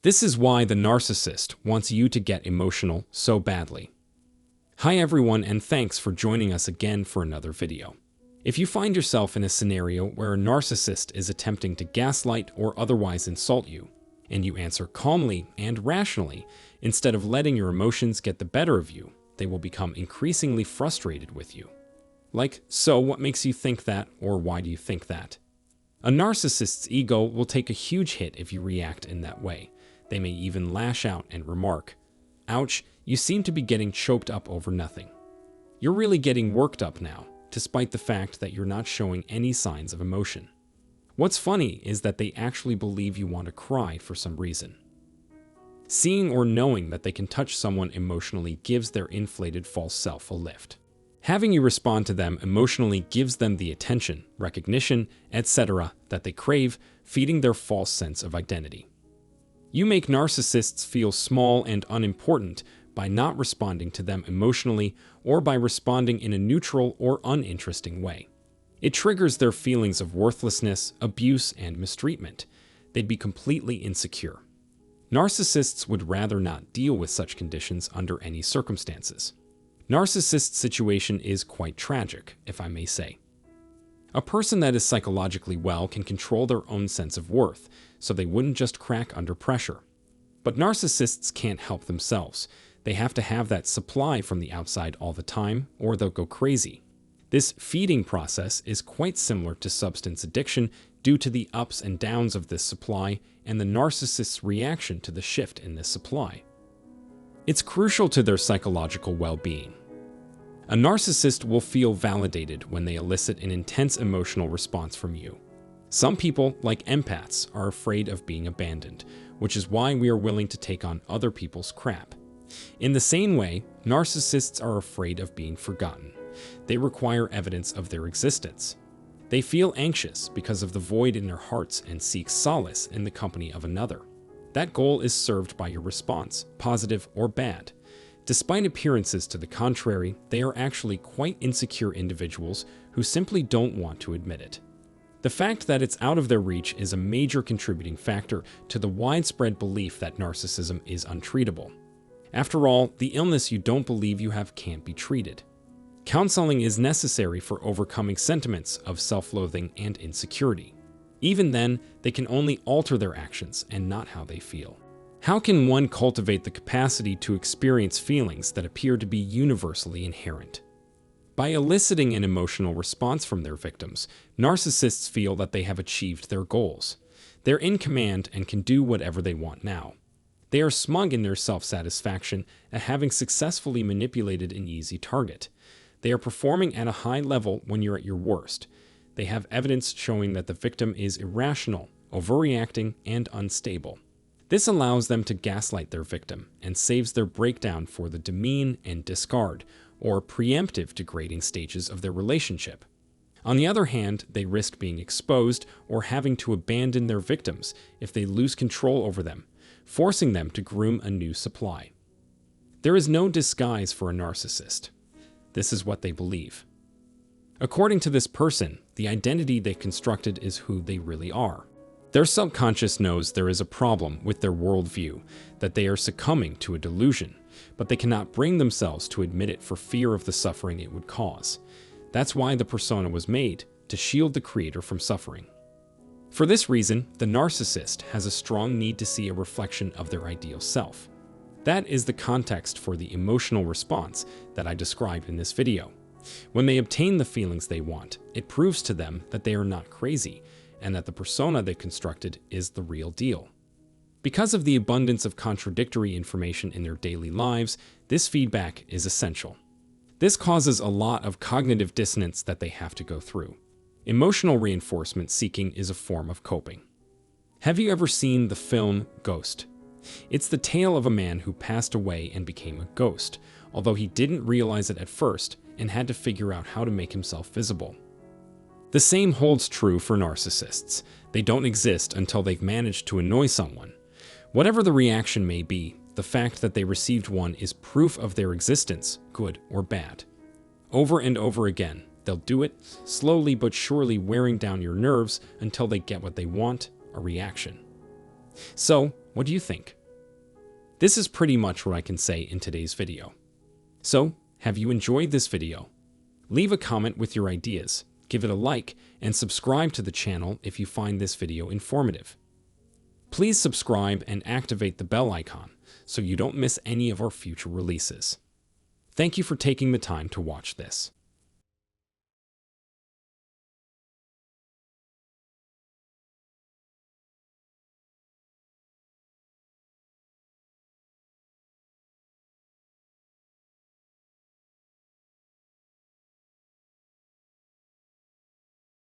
This is why the narcissist wants you to get emotional so badly. Hi everyone, and thanks for joining us again for another video. If you find yourself in a scenario where a narcissist is attempting to gaslight or otherwise insult you, and you answer calmly and rationally instead of letting your emotions get the better of you, they will become increasingly frustrated with you. Like, so what makes you think that, or why do you think that? A narcissist's ego will take a huge hit if you react in that way. They may even lash out and remark, "Ouch, you seem to be getting choked up over nothing. You're really getting worked up now, despite the fact that you're not showing any signs of emotion." What's funny is that they actually believe you want to cry for some reason. Seeing or knowing that they can touch someone emotionally gives their inflated false self a lift. Having you respond to them emotionally gives them the attention, recognition, etc. that they crave, feeding their false sense of identity. You make narcissists feel small and unimportant by not responding to them emotionally or by responding in a neutral or uninteresting way. It triggers their feelings of worthlessness, abuse, and mistreatment. They'd be completely insecure. Narcissists would rather not deal with such conditions under any circumstances. Narcissist's situation is quite tragic, if I may say. A person that is psychologically well can control their own sense of worth, so they wouldn't just crack under pressure. But narcissists can't help themselves. They have to have that supply from the outside all the time, or they'll go crazy. This feeding process is quite similar to substance addiction due to the ups and downs of this supply and the narcissist's reaction to the shift in this supply. It's crucial to their psychological well-being. A narcissist will feel validated when they elicit an intense emotional response from you. Some people, like empaths, are afraid of being abandoned, which is why we are willing to take on other people's crap. In the same way, narcissists are afraid of being forgotten. They require evidence of their existence. They feel anxious because of the void in their hearts and seek solace in the company of another. That goal is served by your response, positive or bad. Despite appearances to the contrary, they are actually quite insecure individuals who simply don't want to admit it. The fact that it's out of their reach is a major contributing factor to the widespread belief that narcissism is untreatable. After all, the illness you don't believe you have can't be treated. Counseling is necessary for overcoming sentiments of self-loathing and insecurity. Even then, they can only alter their actions and not how they feel. How can one cultivate the capacity to experience feelings that appear to be universally inherent? By eliciting an emotional response from their victims, narcissists feel that they have achieved their goals. They're in command and can do whatever they want now. They are smug in their self-satisfaction at having successfully manipulated an easy target. They are performing at a high level when you're at your worst. They have evidence showing that the victim is irrational, overreacting, and unstable. This allows them to gaslight their victim and saves their breakdown for the demean and discard, or preemptive degrading stages of their relationship. On the other hand, they risk being exposed or having to abandon their victims if they lose control over them, forcing them to groom a new supply. There is no disguise for a narcissist. This is what they believe. According to this person, the identity they constructed is who they really are. Their subconscious knows there is a problem with their worldview, that they are succumbing to a delusion, but they cannot bring themselves to admit it for fear of the suffering it would cause. That's why the persona was made, to shield the creator from suffering. For this reason, the narcissist has a strong need to see a reflection of their ideal self. That is the context for the emotional response that I described in this video. When they obtain the feelings they want, it proves to them that they are not crazy, and that the persona they constructed is the real deal. Because of the abundance of contradictory information in their daily lives, this feedback is essential. This causes a lot of cognitive dissonance that they have to go through. Emotional reinforcement seeking is a form of coping. Have you ever seen the film Ghost? It's the tale of a man who passed away and became a ghost, although he didn't realize it at first and had to figure out how to make himself visible. The same holds true for narcissists. They don't exist until they've managed to annoy someone. Whatever the reaction may be, the fact that they received one is proof of their existence, good or bad. Over and over again, they'll do it, slowly but surely wearing down your nerves until they get what they want, a reaction. So, what do you think? This is pretty much what I can say in today's video. So, have you enjoyed this video? Leave a comment with your ideas, give it a like, and subscribe to the channel if you find this video informative. Please subscribe and activate the bell icon so you don't miss any of our future releases. Thank you for taking the time to watch this.